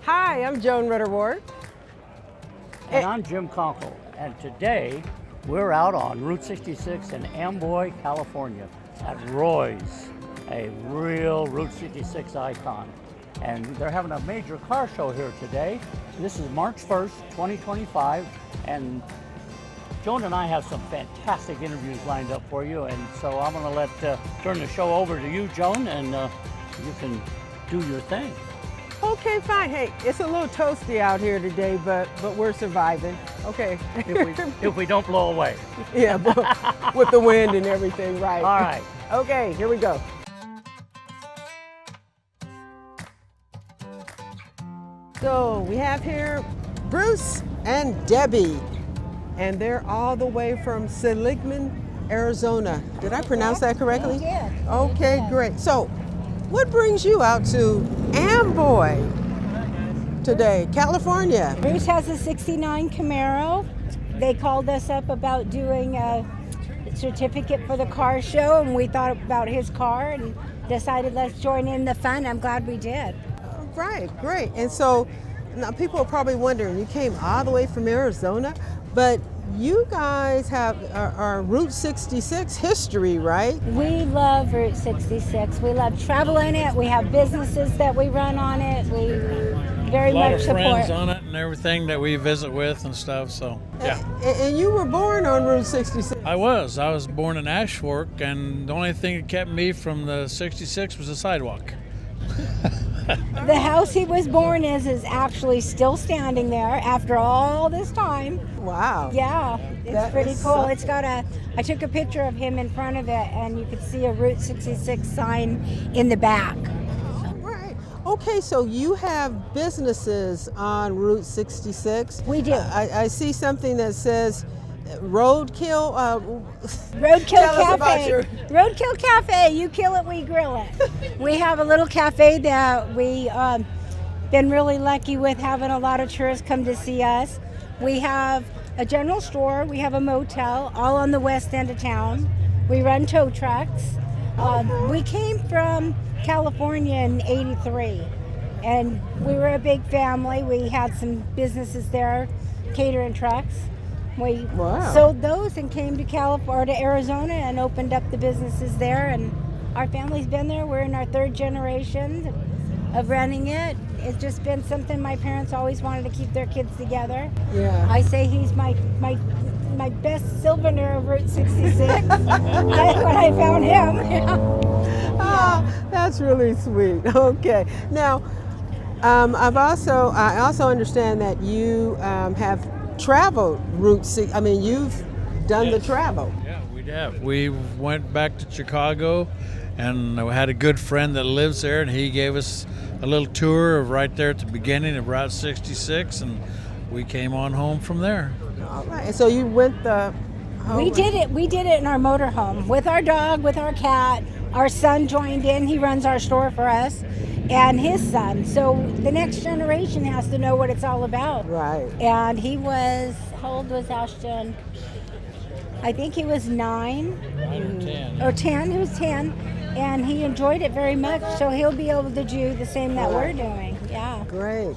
Hi, I'm Joan Ritter-Ward. And I'm Jim Conkle, and today we're out on Route 66 in Amboy, California at Roy's, a real Route 66 icon. And they're having a major car show here today. This is March 1st, 2025, and Joan and I have some fantastic interviews lined up for you, and so I'm going to turn the show over to you, Joan, and you can do your thing. Okay, fine. Hey, it's a little toasty out here today, but we're surviving. Okay. If we don't blow away. Yeah, but with the wind and everything, right. All right. Okay, here we go. So we have here Bruce and Debbie, and they're all the way from Seligman, Arizona. Did I pronounce that correctly? You did. Okay, You did. great. So what brings you out to Amboy today, California? Bruce has a 69 Camaro. They called us up about doing a certificate for the car show, and we thought about his car and decided let's join in the fun. I'm glad we did. Right, great. And so now people are probably wondering, you came all the way from Arizona, but you guys have our Route 66 history, right? We love Route 66. We love traveling it. We have businesses that we run on it. We very A lot much of support. friends on it and everything that we visit with and stuff, so yeah. And you were born on Route 66. I was born in Ashfork, and the only thing that kept me from the 66 was the sidewalk. The house he was born in is actually still standing there after all this time. Wow. Yeah, it's That pretty is cool. so- It's got I took a picture of him in front of it, and you could see a Route 66 sign in the back. Right. Okay, so you have businesses on Route 66. We do. I see something that says Roadkill. Roadkill Tell us about Cafe. your- Roadkill Cafe. You kill it, we grill it. We have a little cafe that we been really lucky with, having a lot of tourists come to see us. We have a general store. We have a motel, all on the west end of town. We run tow trucks. We came from California in '83, and we were a big family. We had some businesses there, catering trucks. We Wow. sold those and came to California, to Arizona, and opened up the businesses there. And our family's been there. We're in our third generation of running it. It's just been something my parents always wanted to keep their kids together. Yeah. I say he's my best souvenir of Route 66 when I found him. Oh, that's really sweet. Okay. Now, I also understand that you have traveled Route 6. I mean, you've done the Yes. travel. Yeah, we have. We went back to Chicago, and I had a good friend that lives there, and he gave us a little tour of right there at the beginning of Route 66, and we came on home from there. All right. And so you went the. We did it. We did it in our motorhome with our dog, with our cat. Our son joined in. He runs our store for us, and his son. So the next generation has to know what it's all about. Right. And he was, how old was Ashton? I think he was 9 10. or 10. He was 10, and he enjoyed it very much. So he'll be able to do the same that we're doing. Yeah. Great.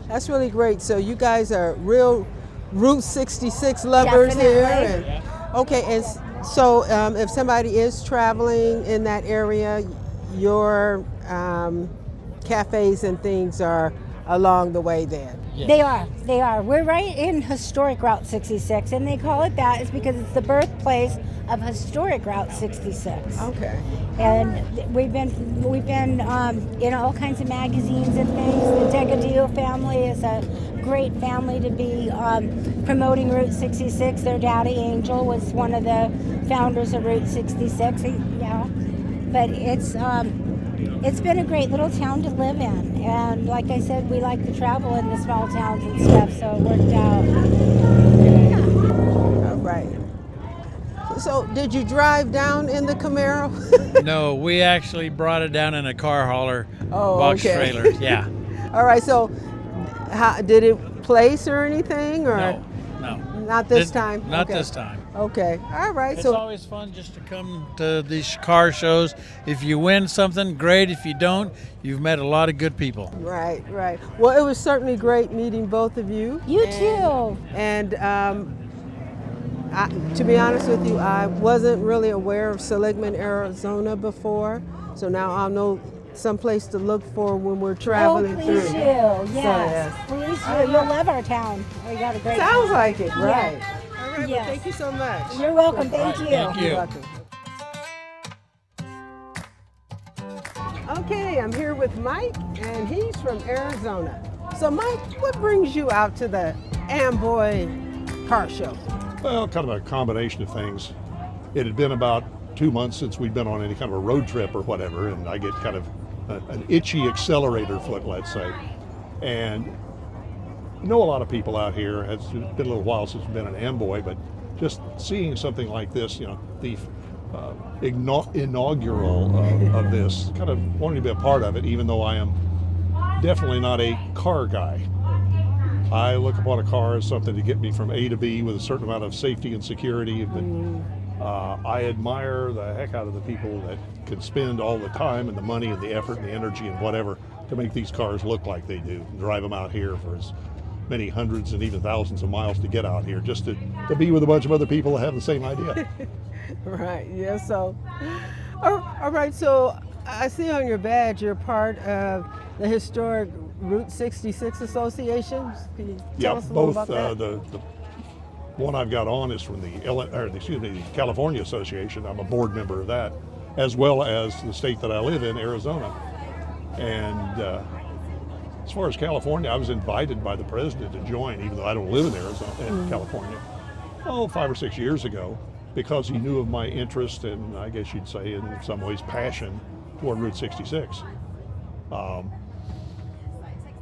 That's really great. So you guys are real Route 66 lovers here. Definitely. And, okay. And so if somebody is traveling in that area, your cafes and things are along the way then. Yes. They are. We're right in historic Route 66, and they call it that is because it's the birthplace of historic Route 66. Okay. And we've been in all kinds of magazines and things. The Degadillo family is a great family to be promoting Route 66. Their daddy Angel was one of the founders of Route 66. Yeah, but it's been a great little town to live in, and like I said, we like to travel in the small towns and stuff, so it worked out. All right. So did you drive down in the Camaro? No, we actually brought it down in a car hauler, Oh, box okay. trailer. Yeah. All right. So how, did it place or anything, or No. not this Did- time? Not Okay. this time. Okay. All right. It's So always fun just to come to these car shows. If you win something, great. If you don't, you've met a lot of good people. right, right. Well, it was certainly great meeting both of you. You too. And to be honest with you, I wasn't really aware of Seligman, Arizona before. So now I'll know someplace to look for when we're traveling please through. do. Yes, yes. please do. You'll love our town. We got a great Sounds town. like it, right? Yeah. All right. Well, Yes. thank you so much. You're welcome. Thank you. Thank you. You're welcome. Okay, I'm here with Mike, and he's from Arizona. So, Mike, what brings you out to the Amboy car show? Well, kind of a combination of things. It had been about 2 months since we'd been on any kind of a road trip or whatever, and I get kind of an itchy accelerator foot, let's say. And know a lot of people out here. It's been a little while since we've been in Amboy, but just seeing something like this, you know, the inaugural of this, kind of wanting to be a part of it, even though I am definitely not a car guy. I look upon a car as something to get me from A to B with a certain amount of safety and security. But I admire the heck out of the people that can spend all the time and the money and the effort and the energy and whatever to make these cars look like they do, and drive them out here for as many hundreds and even thousands of miles to get out here just to be with a bunch of other people that have the same idea. Right, yeah, so, all right, so I see on your badge you're part of the historic Route 66 Association. Can you tell us a little both about that? the one I've got on is from the California Association. I'm a board member of that, as well as the state that I live in, Arizona. And as far as California, I was invited by the president to join, even though I don't live in Arizona, in California, 5 or 6 years ago, because he knew of my interest and, I guess you'd say, in some ways, passion toward Route 66.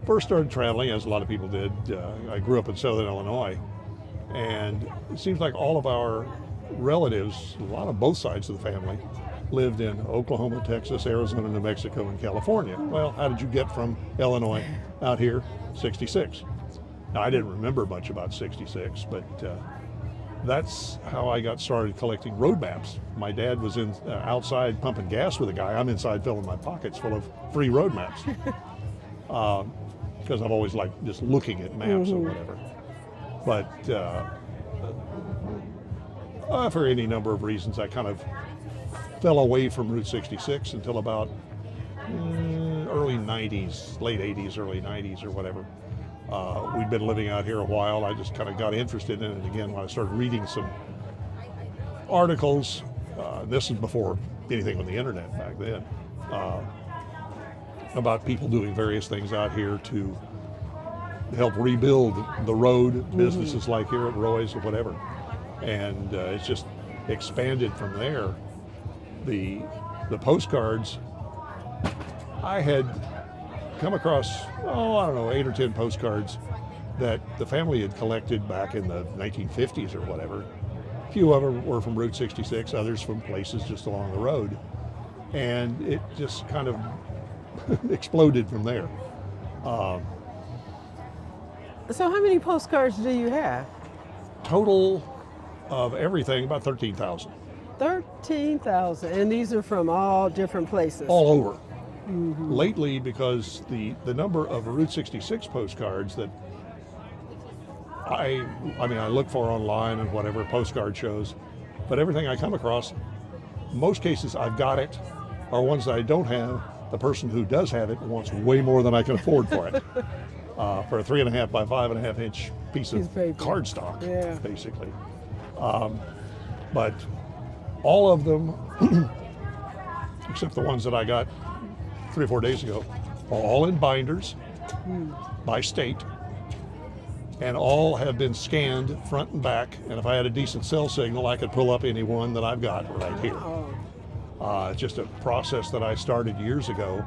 First started traveling, as a lot of people did. I grew up in Southern Illinois, and it seems like all of our relatives, a lot of both sides of the family, lived in Oklahoma, Texas, Arizona, New Mexico, and California. Well, how did you get from Illinois out here? 66. Now, I didn't remember much about 66, but that's how I got started collecting road maps. My dad was outside pumping gas with a guy. I'm inside filling my pockets full of free road maps. Because I've always liked just looking at maps or whatever. But for any number of reasons, I kind of fell away from Route 66 until about early 90s, late 80s, early 90s or whatever. We'd been living out here a while. I just kind of got interested in it again when I started reading some articles. This is before anything on the internet back then. About people doing various things out here to help rebuild the road, businesses like here at Roy's or whatever. And it's just expanded from there. The postcards, I had come across, 8 or 10 postcards that the family had collected back in the 1950s or whatever. A few of them were from Route 66, others from places just along the road. And it just kind of exploded from there. So how many postcards do you have? Total of everything, about 13,000. 13,000, and these are from all different places. All over. Lately, because the number of Route 66 postcards that I look for online and whatever, postcard shows, but everything I come across, most cases I've got it, or ones that I don't have, the person who does have it wants way more than I can afford for it. For a 3.5 by 5.5 inch piece of cardstock, basically. But all of them, except the ones that I got 3 or 4 days ago, are all in binders by state, and all have been scanned front and back. And if I had a decent cell signal, I could pull up any one that I've got right here. It's just a process that I started years ago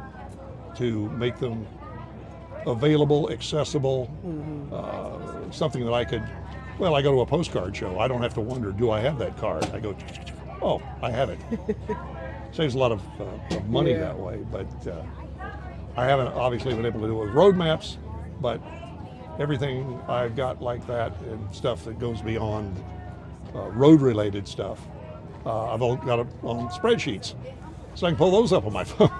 to make them available, accessible, something that I could, I go to a postcard show. I don't have to wonder, do I have that card? I go, oh, I have it. Saves a lot of money that way, but I haven't obviously been able to do it with road maps, but everything I've got like that and stuff that goes beyond road-related stuff, I've all got it on spreadsheets, so I can pull those up on my phone.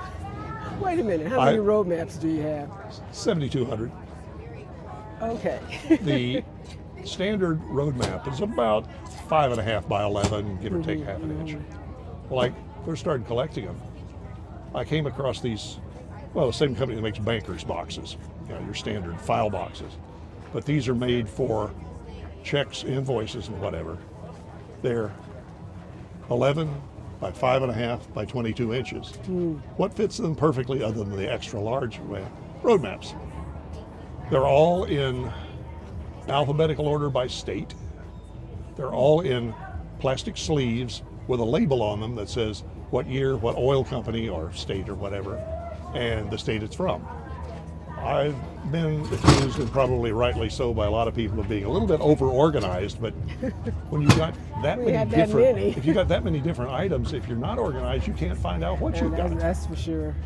Wait a minute, how many road maps do you have? 7,200. Okay. The standard road map is about 5.5 by 11, give or take half an inch. Well, I first started collecting them. I came across these, well, the same company that makes bankers boxes, you know, your standard file boxes. But these are made for checks, invoices, and whatever. They're 11 by 5.5 by 22 inches. What fits them perfectly other than the extra large road maps? They're all in alphabetical order by state. They're all in plastic sleeves with a label on them that says what year, what oil company or state or whatever, and the state it's from. I've been accused, and probably rightly so by a lot of people, of being a little bit over-organized, but when you've got that if you got that many different items, if you're not organized, you can't find out what you've got. That's for sure.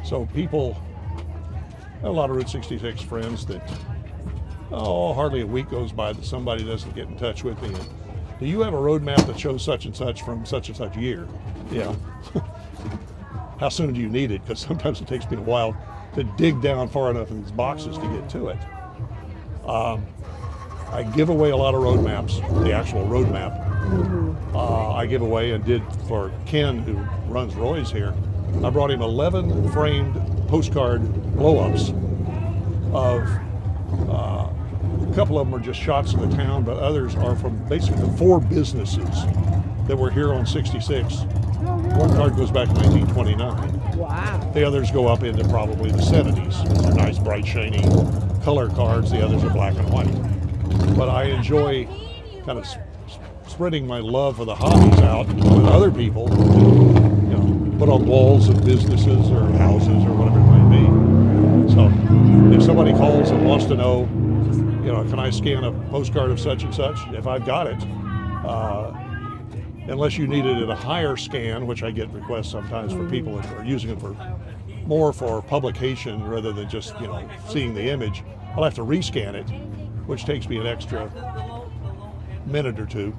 So people, a lot of Route 66 friends that, hardly a week goes by that somebody doesn't get in touch with me. And, do you have a road map that shows such and such from such and such year? Yeah. How soon do you need it? Because sometimes it takes me a while to dig down far enough in these boxes to get to it. I give away a lot of road maps, the actual road map. I give away and did for Ken, who runs Roy's here. I brought him 11 framed postcard blow-ups of, a couple of them are just shots of the town, but others are from basically the 4 businesses that were here on 66. One card goes back to 1929. Wow. The others go up into probably the 70s. They're nice, bright, shiny color cards. The others are black and white. But I enjoy kind of spreading my love for the hobbies out with other people, you know, put on walls of businesses or houses or whatever it might be. So if somebody calls and wants to know, you know, can I scan a postcard of such and such? If I've got it, unless you need it at a higher scan, which I get requests sometimes for people that are using it for more for publication rather than just, you know, seeing the image, I'll have to rescan it, which takes me an extra minute or two.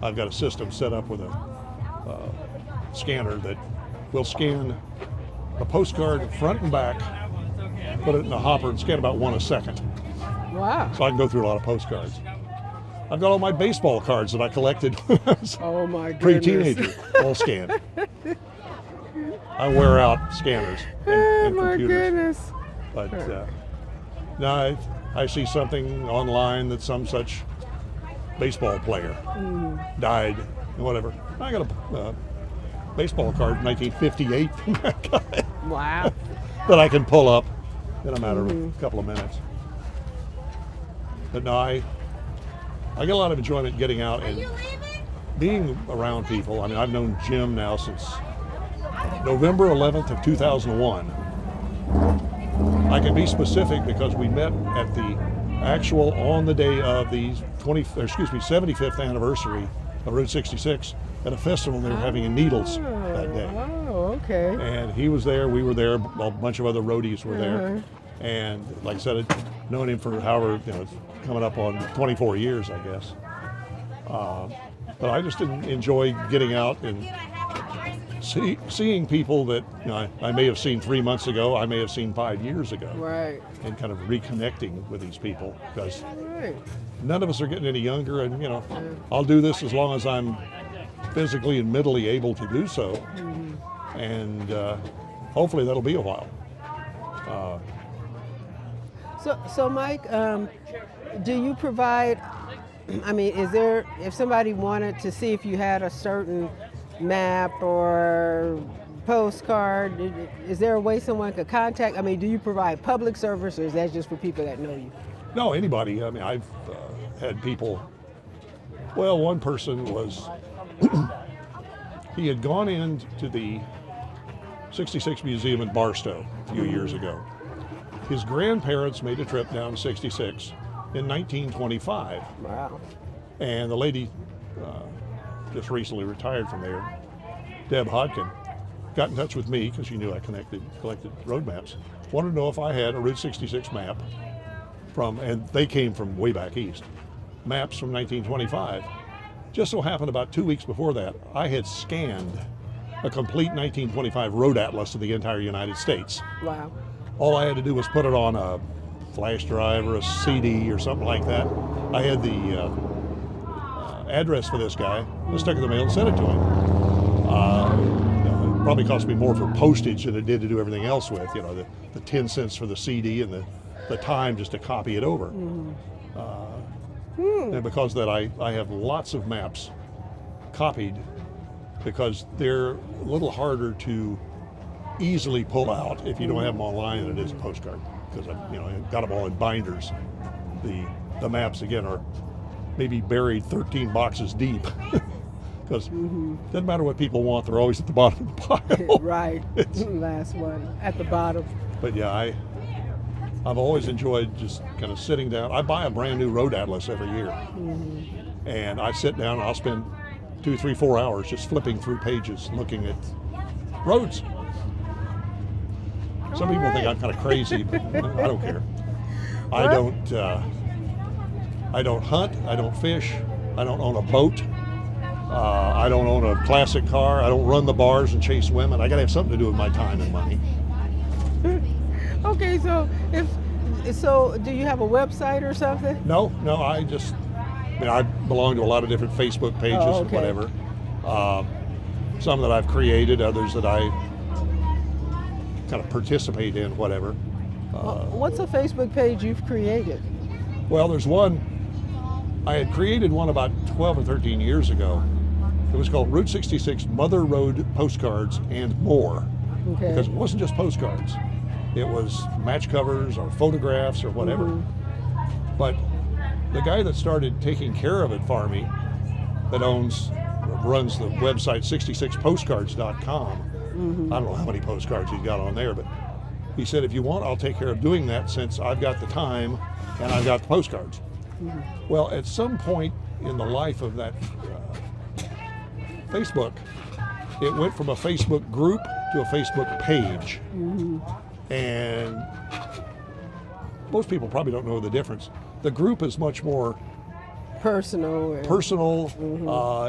I've got a system set up with a scanner that will scan a postcard front and back, put it in a hopper and scan about 1 a second. Wow. So I can go through a lot of postcards. I've got all my baseball cards that I collected when I was pre-teenager, all scanned. I wear out scanners and my computers. Goodness. But now I see something online that some such baseball player died and whatever. I got a baseball card, 1958 from that guy. Wow. That I can pull up in a matter of a couple of minutes. But no, I get a lot of enjoyment getting out and being around people. I mean, I've known Jim now since November 11th of 2001. I can be specific because we met at the actual on the day of the 75th anniversary of Route 66 at a festival they were having in Needles that day. Oh, okay. And he was there, we were there, a bunch of other roadies were there. And like I said, I'd known him for however, you know, it's coming up on 24 years, I guess. But I just enjoy getting out and seeing people that, you know, I may have seen 3 months ago, I may have seen 5 years ago. Right. And kind of reconnecting with these people because none of us are getting any younger, and, you know, I'll do this as long as I'm physically and mentally able to do so. And hopefully that'll be a while. So Mike, do you provide, I mean, is there, if somebody wanted to see if you had a certain map or postcard, is there a way someone could contact? I mean, do you provide public service, or is that just for people that know you? No, anybody. I mean, I've had people, well, one person was, he had gone into the 66 Museum in Barstow a few years ago. His grandparents made a trip down to 66 in 1925. Wow. And the lady just recently retired from there, Deb Hodkin, got in touch with me because she knew I collected road maps. Wanted to know if I had a Route 66 map and they came from way back east, maps from 1925. Just so happened about 2 weeks before that, I had scanned a complete 1925 road atlas of the entire United States. Wow. All I had to do was put it on a flash drive or a CD or something like that. I had the address for this guy. I stuck it in the mail and sent it to him. It probably cost me more for postage than it did to do everything else with. You know, the 10 cents for the CD and the time just to copy it over. And because of that, I have lots of maps copied because they're a little harder to easily pull out if you don't have them online than it is a postcard. Because I've got them all in binders. The maps again are maybe buried 13 boxes deep. Because it doesn't matter what people want, they're always at the bottom of the pile. Right. Last one at the bottom. But yeah, I've always enjoyed just kind of sitting down. I buy a brand new road atlas every year. And I sit down and I'll spend 2, 3, 4 hours just flipping through pages looking at roads. Some people think I'm kind of crazy, but I don't care. I don't hunt, I don't fish, I don't own a boat, I don't own a classic car, I don't run the bars and chase women. I gotta have something to do with my time and money. Okay, so do you have a website or something? No, I belong to a lot of different Facebook pages and whatever. Some that I've created, others that I kind of participate in, whatever. What's a Facebook page you've created? Well, there's one, I had created one about 12 or 13 years ago. It was called Route 66 Mother Road Postcards and More. Okay. Because it wasn't just postcards. It was match covers or photographs or whatever. But the guy that started taking care of it for me, that runs the website 66postcards.com, I don't know how many postcards he's got on there, but he said, if you want, I'll take care of doing that since I've got the time and I've got the postcards. Well, at some point in the life of that Facebook, it went from a Facebook group to a Facebook page. And most people probably don't know the difference. The group is much more Personal,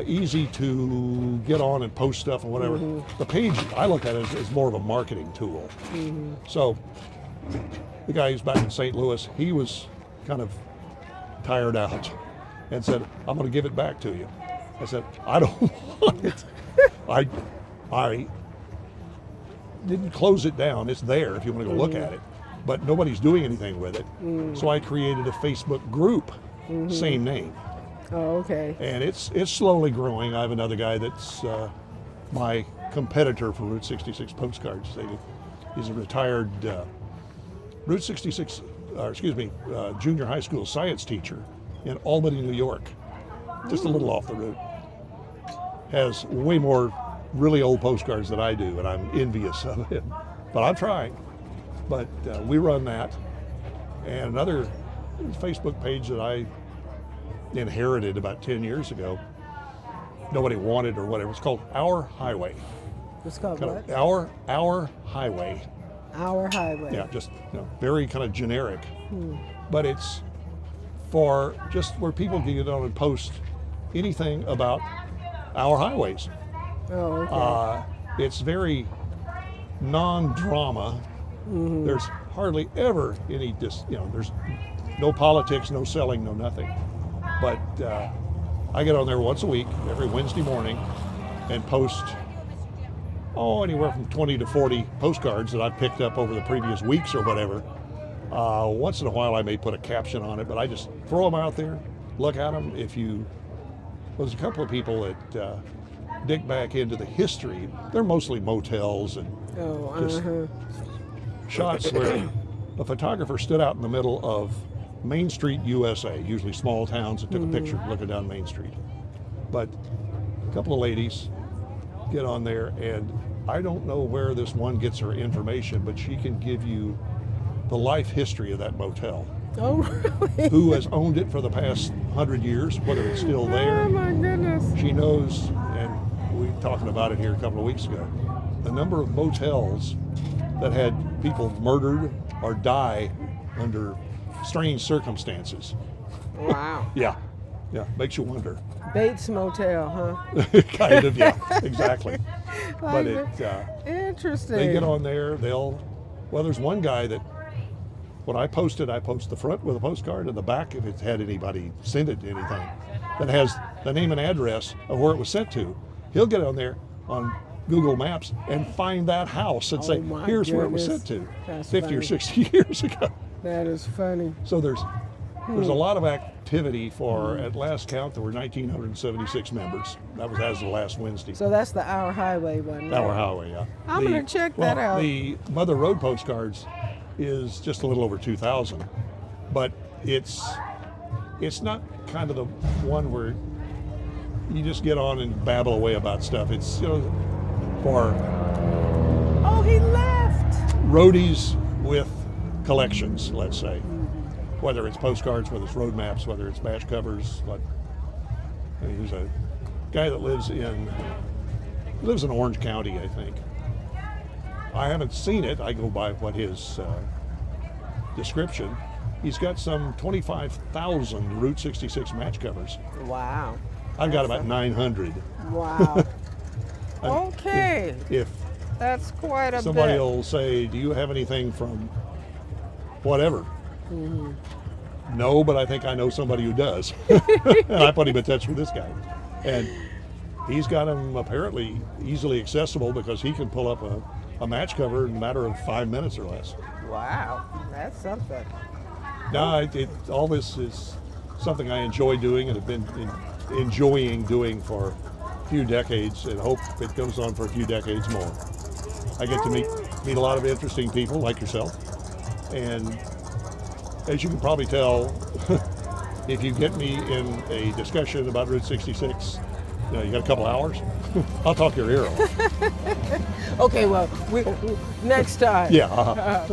easy to get on and post stuff and whatever. The page, I look at it as more of a marketing tool. So the guy who's back in St. Louis, he was kind of tired out and said, I'm going to give it back to you. I said, I don't want it. I didn't close it down. It's there if you want to go look at it. But nobody's doing anything with it. So I created a Facebook group, same name. Oh, okay. And it's slowly growing. I have another guy that's my competitor for Route 66 postcards. He's a retired Route 66, junior high school science teacher in Albany, New York. Just a little off the route. Has way more really old postcards than I do, and I'm envious of him. But I'm trying. But we run that. And another Facebook page that I inherited about 10 years ago, nobody wanted or whatever. It's called Our Highway. It's called what? Our Highway. Our Highway. Yeah, just very kind of generic. But it's for just where people can get on and post anything about our highways. Oh, okay. It's very non-drama. There's hardly ever any there's no politics, no selling, no nothing. But I get on there once a week, every Wednesday morning, and post anywhere from 20 to 40 postcards that I've picked up over the previous weeks or whatever. Once in a while I may put a caption on it, but I just throw them out there, look at them. There's a couple of people that dig back into the history. They're mostly motels and just shots where a photographer stood out in the middle of Main Street, USA, usually small towns, and took a picture looking down Main Street. But a couple of ladies get on there, and I don't know where this one gets her information, but she can give you the life history of that motel. Oh, really? Who has owned it for the past 100 years, whether it's still there. Oh, my goodness. She knows, and we were talking about it here a couple of weeks ago, the number of motels that had people murdered or die under strange circumstances. Wow. Yeah. Yeah, makes you wonder. Bates Motel, huh? Kind of, yeah, exactly. But Interesting. they get on there, well, there's one guy that, when I post the front with a postcard and the back, if it's had anybody send it to anything, that has the name and address of where it was sent to. He'll get on there on Google Maps and find that house and say, my here's where it was goodness. sent to That's 50 or funny. 60 years ago. That is funny. So there's a lot of activity for, at last count, there were 1,976 members. That was as of last Wednesday. So that's the Our Highway one. Our highway, yeah. I'm gonna check that out. The Mother Road postcards is just a little over 2,000, but it's not kind of the one where you just get on and babble away about stuff. It's, for Oh, he left. roadies with collections, let's say. Whether it's postcards, whether it's road maps, whether it's badge covers. He's a guy that lives in Orange County, I think. I haven't seen it. I go by what his description. He's got some 25,000 Route 66 match covers. Wow. I've got about 900. Wow. And Okay. If That's quite a somebody bit. will say, do you have anything from whatever? Mm-hmm. No, but I think I know somebody who does. And I put him in touch with this guy. And he's got them apparently easily accessible because he can pull up a match cover in a matter of 5 minutes or less. Wow. That's something. No, all this is something I enjoy doing and have been enjoying doing for a few decades and hope it goes on for a few decades more. I get to meet a lot of interesting people like yourself. And as you can probably tell, if you get me in a discussion about Route 66, you got a couple hours, I'll talk your ear off. Okay, well, next time. Yeah.